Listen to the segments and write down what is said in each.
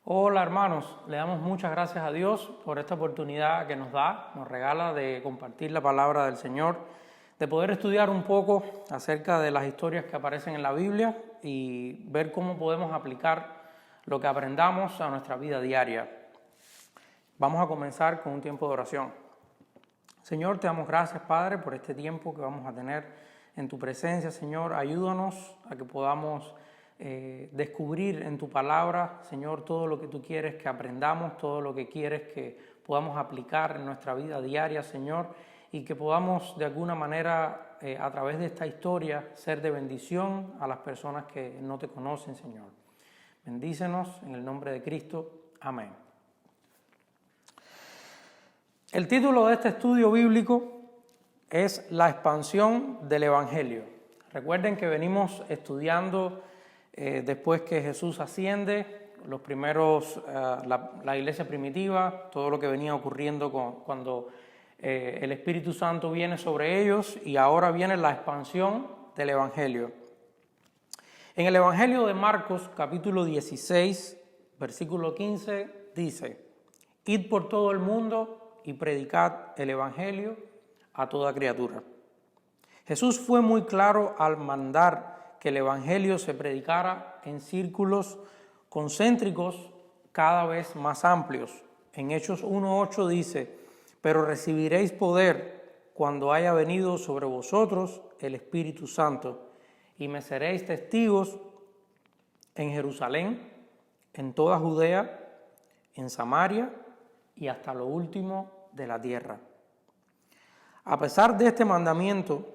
Hola hermanos, le damos muchas gracias a Dios por esta oportunidad que nos regala de compartir la palabra del Señor, de poder estudiar un poco acerca de las historias que aparecen en la Biblia y ver cómo podemos aplicar lo que aprendamos a nuestra vida diaria. Vamos a comenzar con un tiempo de oración. Señor, te damos gracias, Padre, por este tiempo que vamos a tener en tu presencia. Señor, ayúdanos a que podamos descubrir en tu palabra, Señor, todo lo que tú quieres que aprendamos, todo lo que quieres que podamos aplicar en nuestra vida diaria, Señor, y que podamos de alguna manera a través de esta historia ser de bendición a las personas que no te conocen, Señor. Bendícenos en el nombre de Cristo. Amén. El título de este estudio bíblico es La expansión del Evangelio. Recuerden que venimos estudiando después que Jesús asciende, los primeros, la iglesia primitiva, todo lo que venía ocurriendo cuando el Espíritu Santo viene sobre ellos, y ahora viene la expansión del Evangelio. En el Evangelio de Marcos, capítulo 16, versículo 15, dice: Id por todo el mundo y predicad el Evangelio a toda criatura. Jesús fue muy claro al mandar que el Evangelio se predicara en círculos concéntricos cada vez más amplios. En Hechos 1:8 dice: pero recibiréis poder cuando haya venido sobre vosotros el Espíritu Santo, y me seréis testigos en Jerusalén, en toda Judea, en Samaria y hasta lo último de la tierra. A pesar de este mandamiento,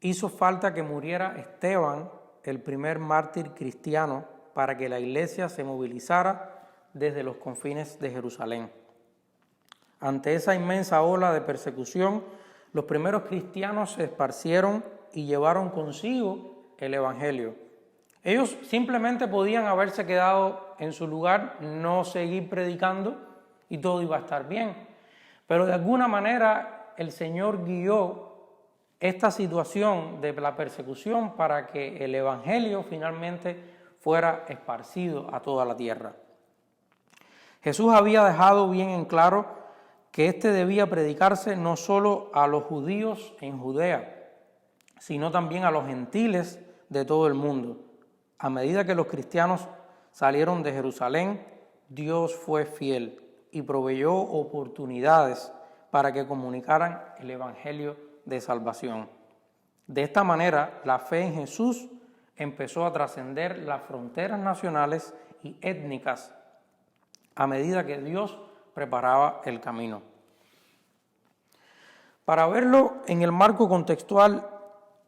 hizo falta que muriera Esteban, el primer mártir cristiano, para que la iglesia se movilizara desde los confines de Jerusalén. Ante esa inmensa ola de persecución, los primeros cristianos se esparcieron y llevaron consigo el Evangelio. Ellos simplemente podían haberse quedado en su lugar, no seguir predicando y todo iba a estar bien. Pero de alguna manera el Señor guió esta situación de la persecución para que el Evangelio finalmente fuera esparcido a toda la tierra. Jesús había dejado bien en claro que este debía predicarse no solo a los judíos en Judea, sino también a los gentiles de todo el mundo. A medida que los cristianos salieron de Jerusalén, Dios fue fiel y proveyó oportunidades para que comunicaran el Evangelio de salvación. De esta manera, la fe en Jesús empezó a trascender las fronteras nacionales y étnicas a medida que Dios preparaba el camino. Para verlo en el marco contextual,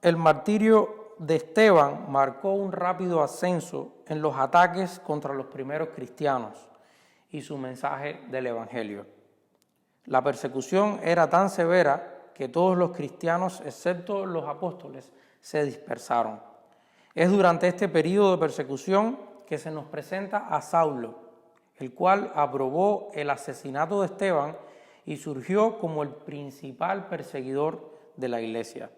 el martirio de Esteban marcó un rápido ascenso en los ataques contra los primeros cristianos y su mensaje del Evangelio. La persecución era tan severa que todos los cristianos, excepto los apóstoles, se dispersaron. Es durante este periodo de persecución que se nos presenta a Saulo, el cual aprobó el asesinato de Esteban y surgió como el principal perseguidor de la iglesia.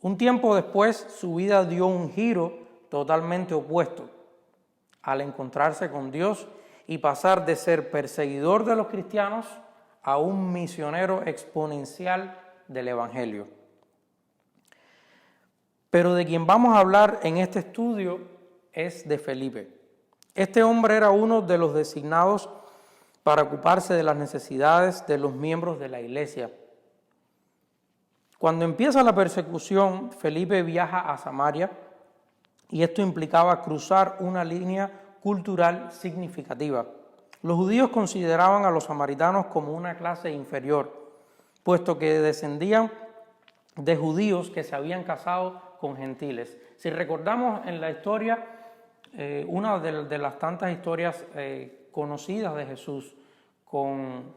Un tiempo después, su vida dio un giro totalmente opuesto al encontrarse con Dios y pasar de ser perseguidor de los cristianos a un misionero exponencial del Evangelio. Pero de quien vamos a hablar en este estudio es de Felipe. Este hombre era uno de los designados para ocuparse de las necesidades de los miembros de la iglesia. Cuando empieza la persecución, Felipe viaja a Samaria y esto implicaba cruzar una línea cultural significativa. Los judíos consideraban a los samaritanos como una clase inferior, puesto que descendían de judíos que se habían casado con gentiles. Si recordamos en la historia, una de las tantas historias conocidas de Jesús, cuando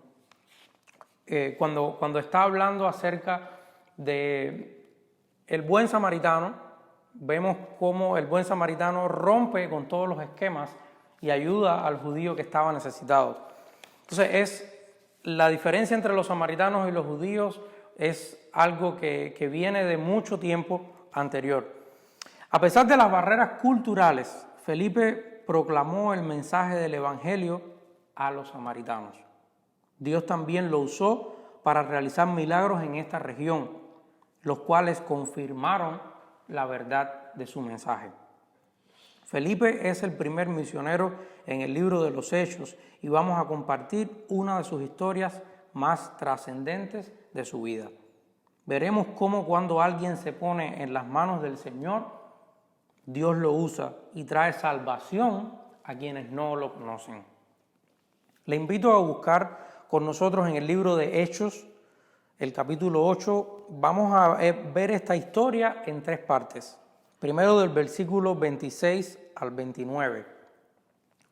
está hablando acerca de el buen samaritano, vemos cómo el buen samaritano rompe con todos los esquemas y ayuda al judío que estaba necesitado. Entonces la diferencia entre los samaritanos y los judíos es algo que viene de mucho tiempo anterior. A pesar de las barreras culturales, Felipe proclamó el mensaje del Evangelio a los samaritanos. Dios también lo usó para realizar milagros en esta región, los cuales confirmaron la verdad de su mensaje. Felipe es el primer misionero en el libro de los Hechos y vamos a compartir una de sus historias más trascendentes de su vida. Veremos cómo cuando alguien se pone en las manos del Señor, Dios lo usa y trae salvación a quienes no lo conocen. Le invito a buscar con nosotros en el libro de Hechos, el capítulo 8. Vamos a ver esta historia en tres partes. Primero del versículo 26 al 29,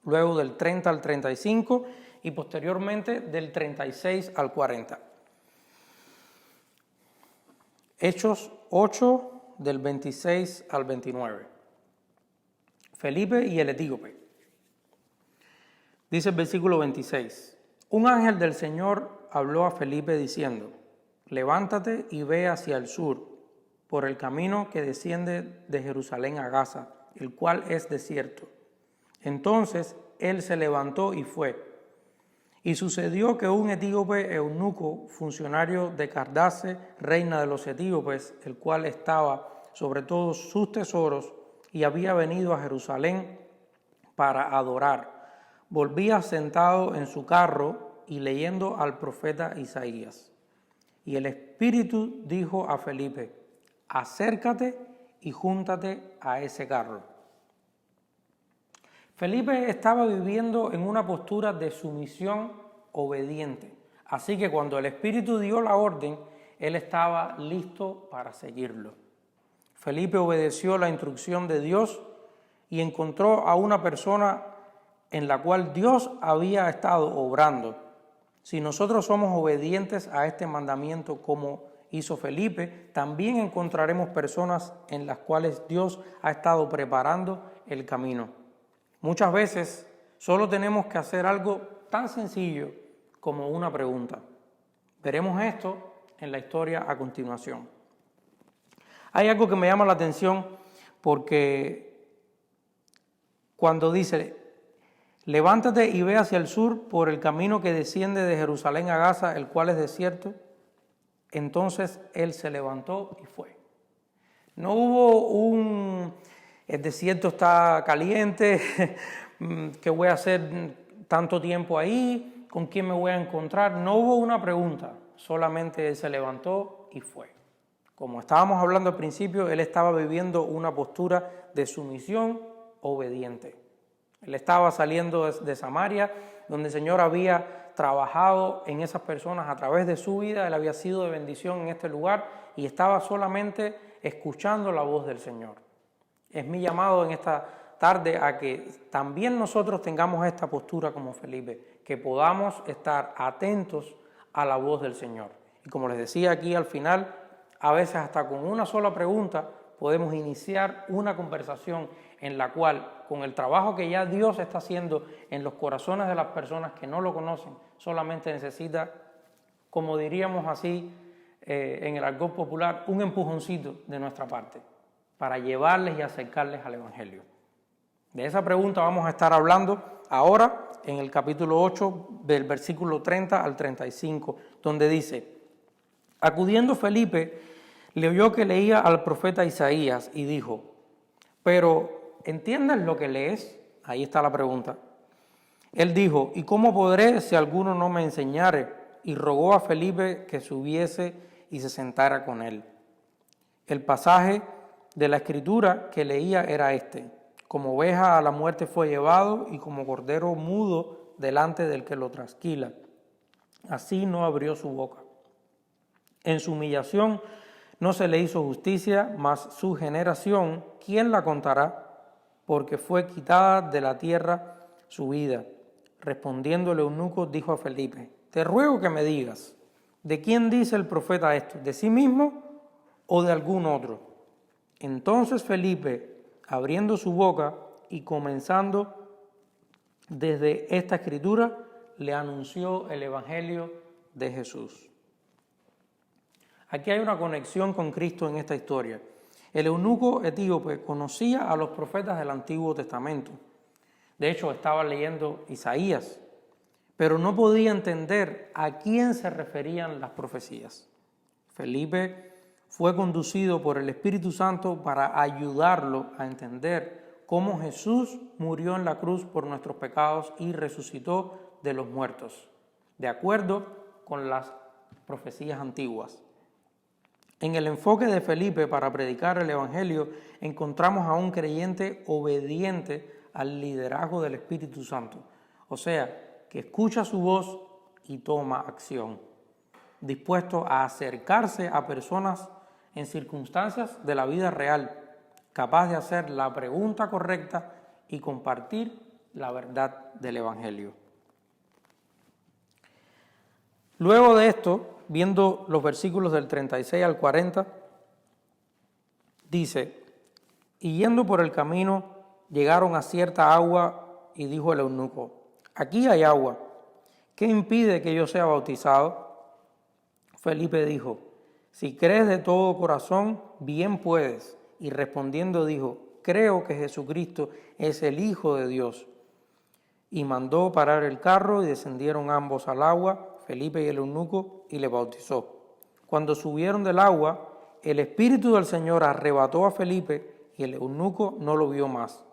luego del 30 al 35 y posteriormente del 36 al 40. Hechos 8 del 26 al 29. Felipe y el etíope. Dice el versículo 26. Un ángel del Señor habló a Felipe diciendo: levántate y ve hacia el sur, por el camino que desciende de Jerusalén a Gaza, el cual es desierto. Entonces él se levantó y fue. Y sucedió que un etíope eunuco, funcionario de Candace, reina de los etíopes, el cual estaba sobre todos sus tesoros y había venido a Jerusalén para adorar, volvía sentado en su carro y leyendo al profeta Isaías. Y el Espíritu dijo a Felipe: acércate y júntate a ese carro. Felipe estaba viviendo en una postura de sumisión obediente, así que cuando el Espíritu dio la orden, él estaba listo para seguirlo. Felipe obedeció la instrucción de Dios y encontró a una persona en la cual Dios había estado obrando. Si nosotros somos obedientes a este mandamiento como hizo Felipe, también encontraremos personas en las cuales Dios ha estado preparando el camino. Muchas veces solo tenemos que hacer algo tan sencillo como una pregunta. Veremos esto en la historia a continuación. Hay algo que me llama la atención porque cuando dice: levántate y ve hacia el sur por el camino que desciende de Jerusalén a Gaza, el cual es desierto. Entonces él se levantó y fue. No hubo el desierto está caliente, ¿qué voy a hacer tanto tiempo ahí? ¿Con quién me voy a encontrar? No hubo una pregunta, solamente él se levantó y fue. Como estábamos hablando al principio, él estaba viviendo una postura de sumisión obediente. Él estaba saliendo de Samaria, donde el Señor había trabajado en esas personas a través de su vida. Él había sido de bendición en este lugar y estaba solamente escuchando la voz del Señor. Es mi llamado en esta tarde a que también nosotros tengamos esta postura como Felipe, que podamos estar atentos a la voz del Señor. Y como les decía aquí al final, a veces hasta con una sola pregunta podemos iniciar una conversación en la cual, con el trabajo que ya Dios está haciendo en los corazones de las personas que no lo conocen, solamente necesita, como diríamos así en el argot popular, un empujoncito de nuestra parte para llevarles y acercarles al Evangelio. De esa pregunta vamos a estar hablando ahora en el capítulo 8 del versículo 30 al 35, donde dice: acudiendo Felipe, le oyó que leía al profeta Isaías y dijo: pero ¿entiendes lo que lees? Ahí está la pregunta. Él dijo: ¿y cómo podré si alguno no me enseñare? Y rogó a Felipe que subiese y se sentara con él. El pasaje de la escritura que leía era este: como oveja a la muerte fue llevado y como cordero mudo delante del que lo trasquila, así no abrió su boca. En su humillación no se le hizo justicia, mas su generación, ¿quién la contará? Porque fue quitada de la tierra su vida. Respondiendo el eunuco, dijo a Felipe: te ruego que me digas, ¿de quién dice el profeta esto? ¿De sí mismo o de algún otro? Entonces Felipe, abriendo su boca y comenzando desde esta escritura, le anunció el Evangelio de Jesús. Aquí hay una conexión con Cristo en esta historia. El eunuco etíope conocía a los profetas del Antiguo Testamento. De hecho, estaba leyendo Isaías, pero no podía entender a quién se referían las profecías. Felipe fue conducido por el Espíritu Santo para ayudarlo a entender cómo Jesús murió en la cruz por nuestros pecados y resucitó de los muertos, de acuerdo con las profecías antiguas. En el enfoque de Felipe para predicar el Evangelio encontramos a un creyente obediente al liderazgo del Espíritu Santo, o sea, que escucha su voz y toma acción, dispuesto a acercarse a personas en circunstancias de la vida real, capaz de hacer la pregunta correcta y compartir la verdad del Evangelio. Luego de esto, viendo los versículos del 36 al 40, dice: y yendo por el camino, llegaron a cierta agua, y dijo el eunuco: aquí hay agua, ¿qué impide que yo sea bautizado? Felipe dijo: si crees de todo corazón, bien puedes. Y respondiendo dijo: creo que Jesucristo es el Hijo de Dios. Y mandó parar el carro, y descendieron ambos al agua, Felipe y el eunuco, y le bautizó. Cuando subieron del agua, el Espíritu del Señor arrebató a Felipe, y el eunuco no lo vio más,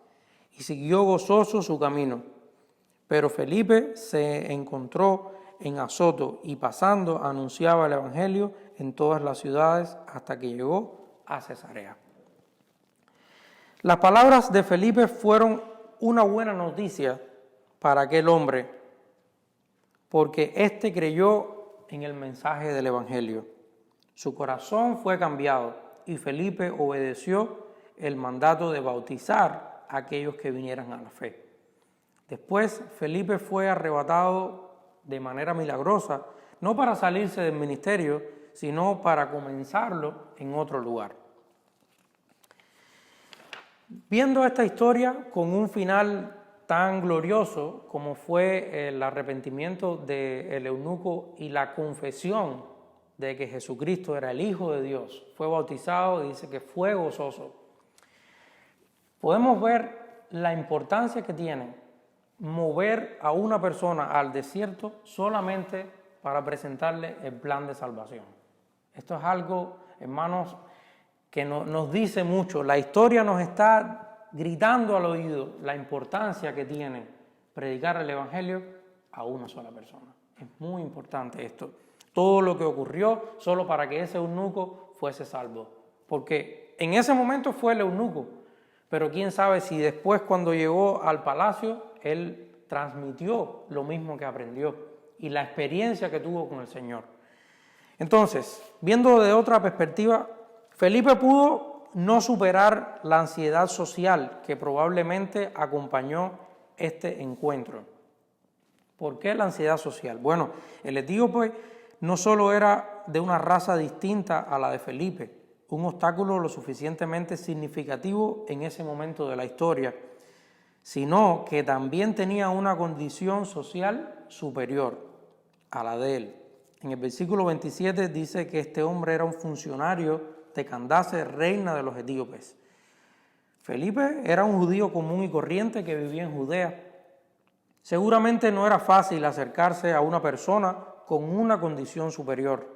y siguió gozoso su camino. Pero Felipe se encontró en Azoto, y pasando anunciaba el Evangelio en todas las ciudades hasta que llegó a Cesarea. Las palabras de Felipe fueron una buena noticia para aquel hombre, porque éste creyó en el mensaje del Evangelio. Su corazón fue cambiado y Felipe obedeció el mandato de bautizar a aquellos que vinieran a la fe. Después, Felipe fue arrebatado de manera milagrosa, no para salirse del ministerio, sino para comenzarlo en otro lugar. Viendo esta historia con un final tan glorioso como fue el arrepentimiento del eunuco y la confesión de que Jesucristo era el Hijo de Dios, fue bautizado y dice que fue gozoso, podemos ver la importancia que tiene mover a una persona al desierto solamente para presentarle el plan de salvación. Esto es algo, hermanos, que nos dice mucho. La historia nos está gritando al oído la importancia que tiene predicar el Evangelio a una sola persona. Es muy importante esto. Todo lo que ocurrió solo para que ese eunuco fuese salvo. Porque en ese momento fue el eunuco, pero quién sabe si después, cuando llegó al palacio, él transmitió lo mismo que aprendió y la experiencia que tuvo con el Señor. Entonces, viendo de otra perspectiva, Felipe pudo no superar la ansiedad social que probablemente acompañó este encuentro. ¿Por qué la ansiedad social? Bueno, el etíope no solo era de una raza distinta a la de Felipe, un obstáculo lo suficientemente significativo en ese momento de la historia, sino que también tenía una condición social superior a la de él. En el versículo 27 dice que este hombre era un funcionario de Candace, reina de los etíopes. Felipe era un judío común y corriente que vivía en Judea. Seguramente no era fácil acercarse a una persona con una condición superior,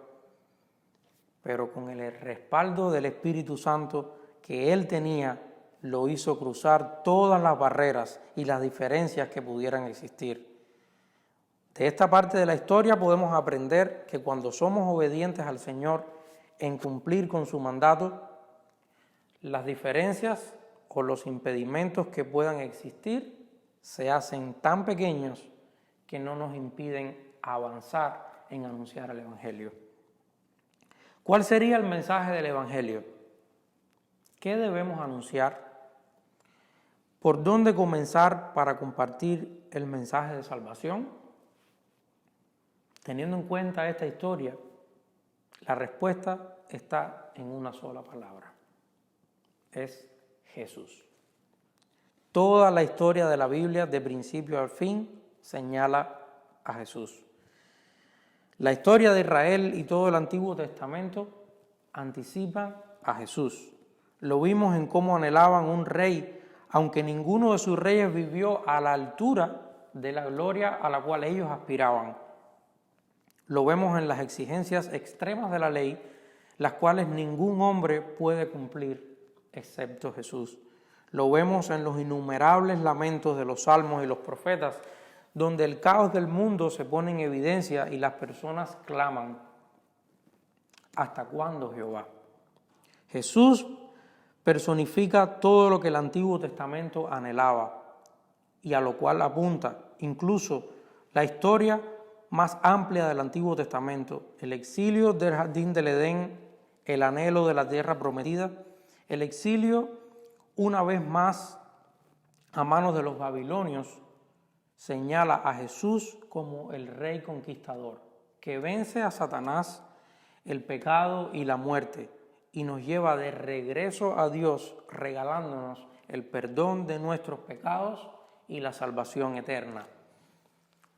pero con el respaldo del Espíritu Santo que él tenía, lo hizo cruzar todas las barreras y las diferencias que pudieran existir. De esta parte de la historia podemos aprender que cuando somos obedientes al Señor en cumplir con su mandato, las diferencias o los impedimentos que puedan existir se hacen tan pequeños que no nos impiden avanzar en anunciar el Evangelio. ¿Cuál sería el mensaje del Evangelio? ¿Qué debemos anunciar? ¿Por dónde comenzar para compartir el mensaje de salvación? Teniendo en cuenta esta historia, la respuesta está en una sola palabra. Es Jesús. Toda la historia de la Biblia, de principio al fin, señala a Jesús. La historia de Israel y todo el Antiguo Testamento anticipan a Jesús. Lo vimos en cómo anhelaban un rey aunque ninguno de sus reyes vivió a la altura de la gloria a la cual ellos aspiraban. Lo vemos en las exigencias extremas de la ley, las cuales ningún hombre puede cumplir excepto Jesús. Lo vemos en los innumerables lamentos de los salmos y los profetas, donde el caos del mundo se pone en evidencia y las personas claman: ¿hasta cuándo, Jehová? Jesús personifica todo lo que el Antiguo Testamento anhelaba y a lo cual apunta incluso la historia más amplia del Antiguo Testamento: el exilio del jardín del Edén, el anhelo de la tierra prometida, el exilio una vez más a manos de los babilonios. Señala a Jesús como el rey conquistador, que vence a Satanás, el pecado y la muerte, y nos lleva de regreso a Dios, regalándonos el perdón de nuestros pecados y la salvación eterna.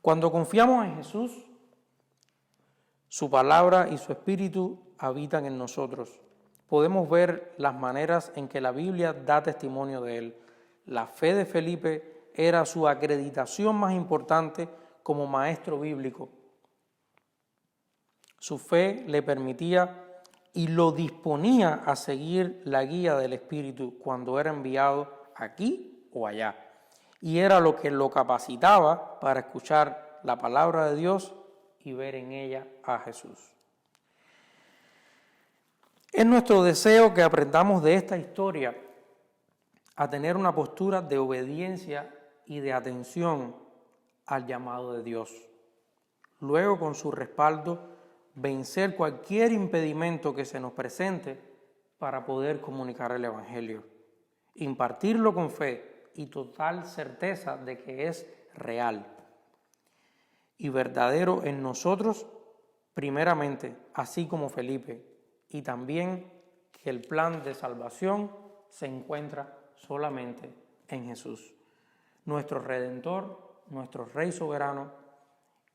Cuando confiamos en Jesús, su palabra y su espíritu habitan en nosotros. Podemos ver las maneras en que la Biblia da testimonio de él. La fe de Felipe era su acreditación más importante como maestro bíblico. Su fe le permitía y lo disponía a seguir la guía del Espíritu cuando era enviado aquí o allá. Y era lo que lo capacitaba para escuchar la palabra de Dios y ver en ella a Jesús. Es nuestro deseo que aprendamos de esta historia a tener una postura de obediencia y de atención al llamado de Dios. Luego, con su respaldo, vencer cualquier impedimento que se nos presente para poder comunicar el Evangelio. Impartirlo con fe y total certeza de que es real y verdadero en nosotros, primeramente, así como Felipe, y también que el plan de salvación se encuentra solamente en Jesús, nuestro Redentor, nuestro Rey soberano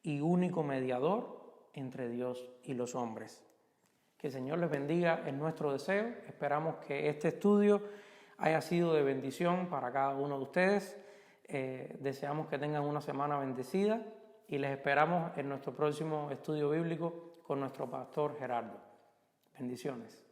y único mediador entre Dios y los hombres. Que el Señor les bendiga, es nuestro deseo. Esperamos que este estudio haya sido de bendición para cada uno de ustedes. Deseamos que tengan una semana bendecida y les esperamos en nuestro próximo estudio bíblico con nuestro pastor Gerardo. Bendiciones.